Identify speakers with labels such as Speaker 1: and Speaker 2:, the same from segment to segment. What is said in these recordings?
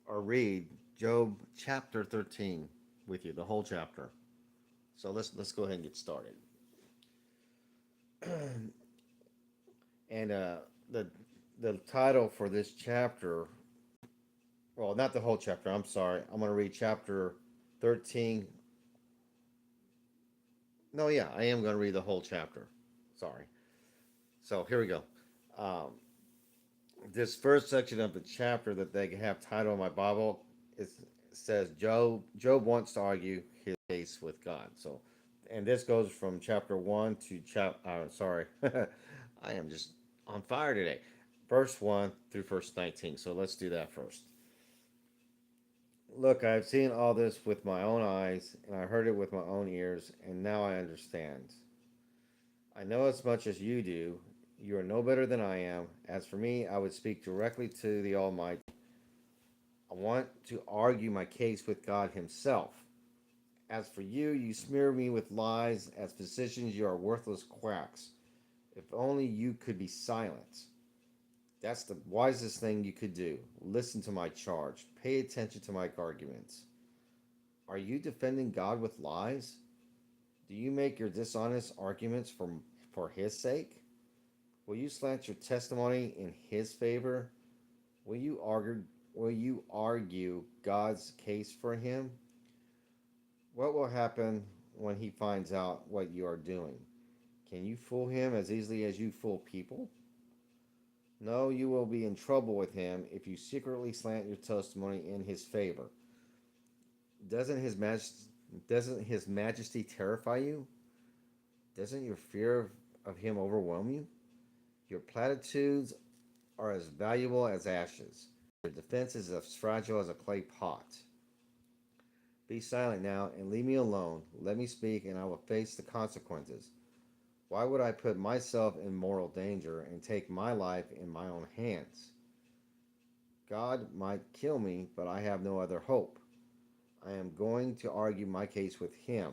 Speaker 1: or read Job chapter 13 with you, the whole chapter. So let's go ahead and get started. And the the title for this chapter, well, not the whole chapter. I'm sorry. I'm going to read chapter 13. No, yeah, I am going to read the whole chapter. Sorry. So here we go. Um, this first section of the chapter that they have title in my Bible is says Job wants to argue his case with God. So, and this goes from chapter 1 to sorry, I am just on fire today. Verse 1 through verse 19. So let's do that first. Look, I have seen all this with my own eyes, and I heard it with my own ears, and now I understand. I know as much as you do. You are no better than I am. As for me, I would speak directly to the Almighty. I want to argue my case with God Himself. As for you, you smear me with lies. As physicians, you are worthless quacks. If only you could be silent. That's the wisest thing you could do. Listen to my charge. Pay attention to my arguments. Are you defending God with lies? Do you make your dishonest arguments for His sake? Will you slant your testimony in His favor? Will you argue? Will you argue God's case for Him? What will happen when He finds out what you are doing? Can you fool Him as easily as you fool people? No, you will be in trouble with Him if you secretly slant your testimony in His favor. Doesn't His Majesty, doesn't His Majesty terrify you? Doesn't your fear of Him overwhelm you? Your platitudes are as valuable as ashes. Your defense is as fragile as a clay pot. Be silent now and leave me alone. Let me speak, and I will face the consequences. Why would I put myself in moral danger and take my life in my own hands? God might kill me, but I have no other hope. I am going to argue my case with Him,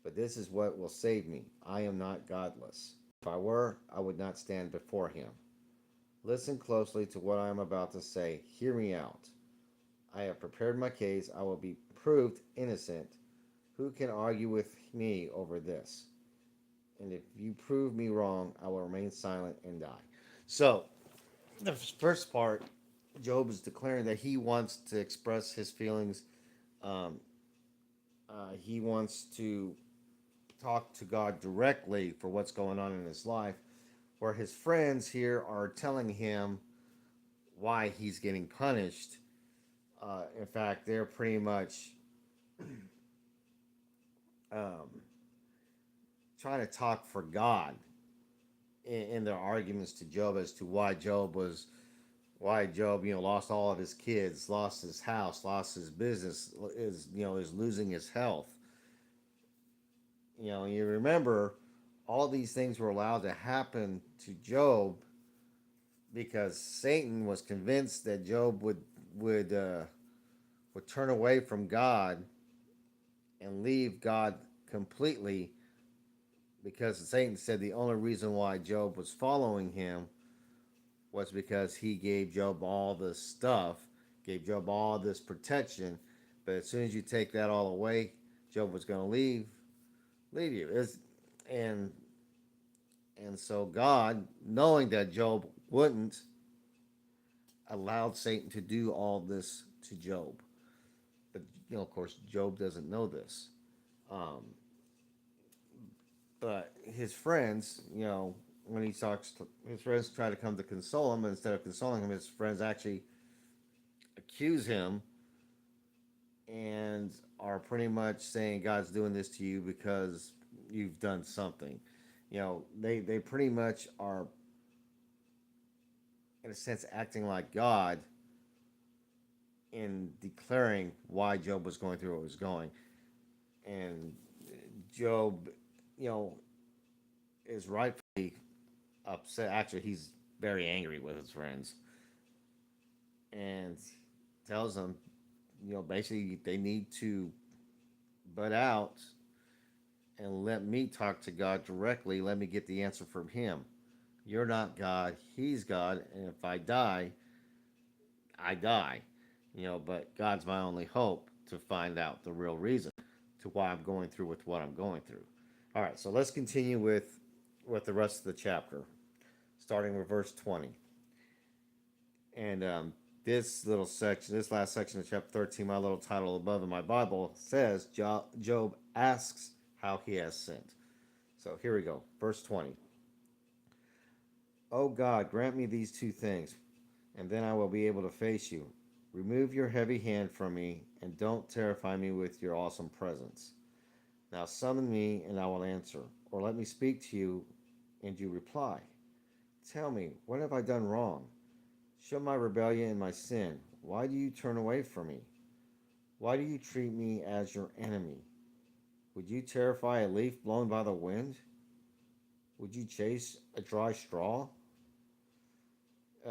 Speaker 1: but this is what will save me. I am not godless. If I were, I would not stand before Him. Listen closely to what I am about to say. Hear me out. I have prepared my case. I will be proved innocent. Who can argue with me over this? And if you prove me wrong, I will remain silent and die. So, the first part, Job is declaring that he wants to express his feelings. Um, he wants to talk to God directly for what's going on in his life, where his friends here are telling him why he's getting punished. In fact, they're pretty much um, trying to talk for God in their arguments to Job as to why Job lost all of his kids, lost his house, lost his business, is losing his health. You remember all these things were allowed to happen to Job because Satan was convinced that Job would turn away from God and leave God completely, because Satan said the only reason why Job was following him was because he gave Job all this stuff, gave Job all this protection, but as soon as you take that all away, Job was going to leave you. And and so God, knowing that Job wouldn't, allowed Satan to do all this to Job. But of course, Job doesn't know this. Um, but his friends, when he talks to his friends, try to come to console him, and instead of consoling him, his friends actually accuse him and are pretty much saying God's doing this to you because you've done something. They pretty much are, in a sense, acting like God in declaring why Job was going through what was going. And Job, you know, is rightfully upset. Actually, he's very angry with his friends and tells them, basically they need to butt out and let me talk to God directly. Let me get the answer from Him. You're not God, He's God, and if I die, I die. But God's my only hope to find out the real reason to why I'm going through with what I'm going through. All right, so let's continue with the rest of the chapter, starting with verse 20. And this little section, this last section of chapter 13, my little title above in my Bible says Job asks how he has sinned. So here we go. Verse 20. Oh God, grant me these two things, and then I will be able to face you. Remove your heavy hand from me, and don't terrify me with your awesome presence. Now summon me, and I will answer, or let me speak to you, and you reply. Tell me, what have I done wrong? Show my rebellion and my sin. Why do you turn away from me? Why do you treat me as your enemy? Would you terrify a leaf blown by the wind? Would you chase a dry straw?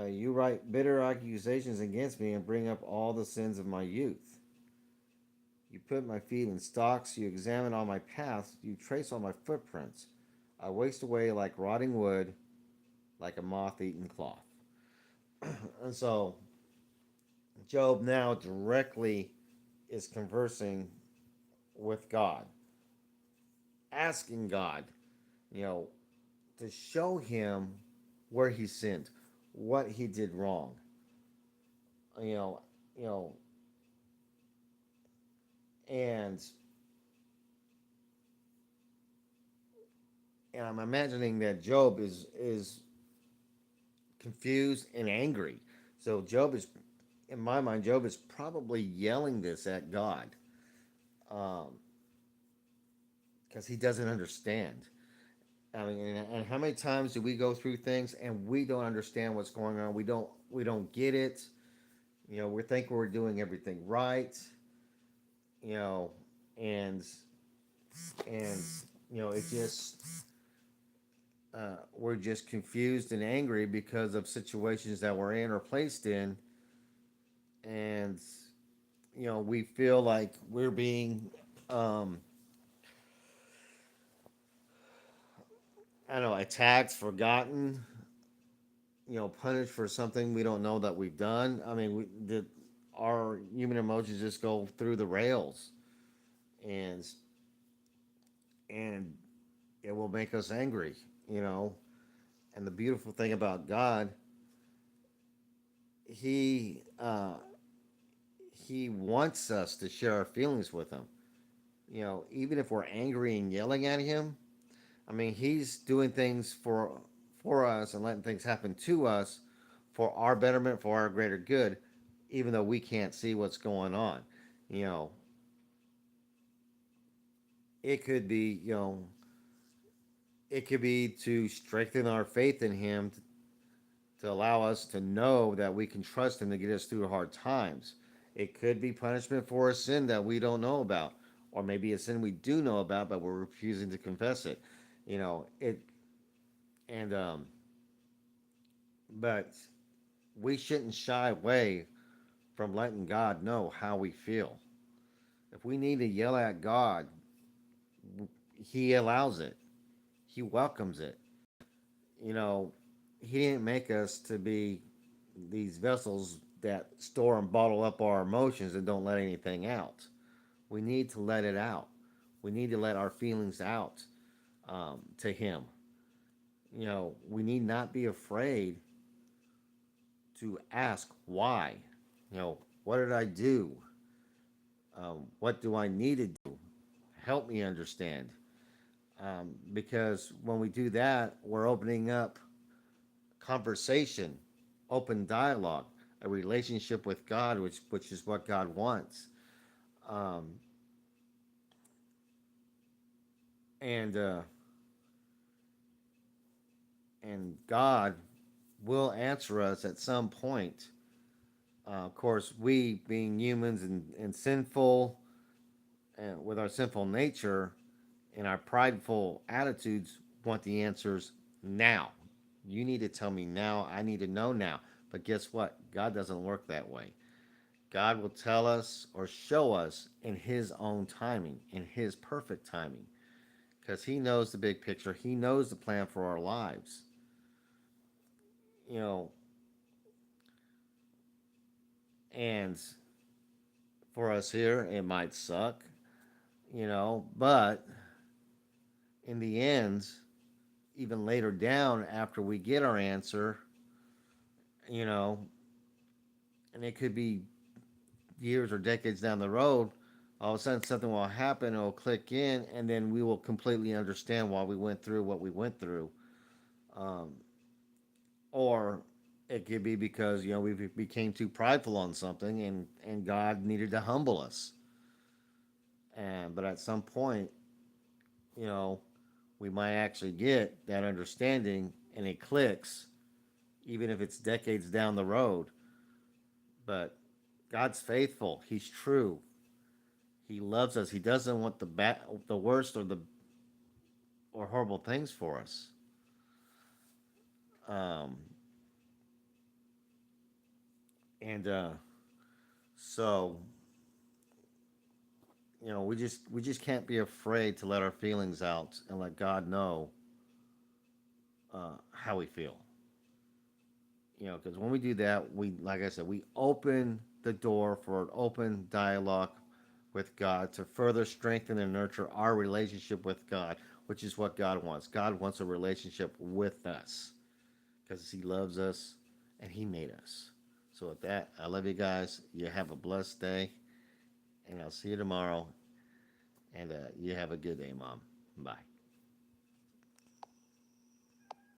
Speaker 1: You write bitter accusations against me and bring up all the sins of my youth. You put my feet in stocks, you examine all my paths, you trace all my footprints. I waste away like rotting wood, like a moth eaten cloth. And so Job now directly is conversing with God, asking God, you know, to show him where he sinned, what he did wrong. You know, you know, and and I'm imagining that Job is confused and angry. So Job is, in my mind, Job is probably yelling this at God, um, because he doesn't understand. I mean, and how many times do we go through things and we don't understand what's going on? We don't get it. We think we're doing everything right. You know, and and it just we're just confused and angry because of situations that we're in or placed in, and we feel like we're being um, I don't know, attacked, forgotten, punished for something we don't know that we've done. I mean, our human emotions just go through the rails, and and it will make us angry, you know. And the beautiful thing about God, He He wants us to share our feelings with Him. Even if we're angry and yelling at Him, I mean, He's doing things for us and letting things happen to us for our betterment, for our greater good, even though we can't see what's going on. You know, it could be, it could be to strengthen our faith in Him, to allow us to know that we can trust Him to get us through hard times. It could be punishment for a sin that we don't know about, or maybe a sin we do know about, but we're refusing to confess it. It and but we shouldn't shy away from letting God know how we feel. If we need to yell at God, He allows it. He welcomes it. You know, He didn't make us to be these vessels that store and bottle up our emotions and don't let anything out. We need to let it out. We need to let our feelings out to Him. We need not be afraid to ask why. What did I do? What do I need to do? Help me understand. Because when we do that, we're opening up conversation, open dialogue, a relationship with God, which is what God wants. Um, and and God will answer us at some point. Of course, we being humans and sinful, and with our sinful nature and our prideful attitudes, want the answers now. You need to tell me now. I need to know now. But guess what? God doesn't work that way. God will tell us or show us in His own timing, in His perfect timing, because He knows the big picture. He knows the plan for our lives. You know, and For us here, it might suck, but in the end, even later down after we get our answer, you know, and it could be years or decades down the road, all of a sudden something will happen, it'll click in, and then we will completely understand why we went through what we went through. Um, or it could be because we became too prideful on something, and God needed to humble us. And but at some point, you know, we might actually get that understanding, and it clicks, even if it's decades down the road. But God's faithful. He's true. He loves us. He doesn't want the worst or horrible things for us. Um, and so we just can't be afraid to let our feelings out and let God know how we feel. Because when we do that, we, like I said, we open the door for an open dialogue with God to further strengthen and nurture our relationship with God, which is what God wants. God wants a relationship with us because He loves us and He made us. So, with that, I love you guys. You have a blessed day, and I'll see you tomorrow. And you have a good day, Mom. Bye.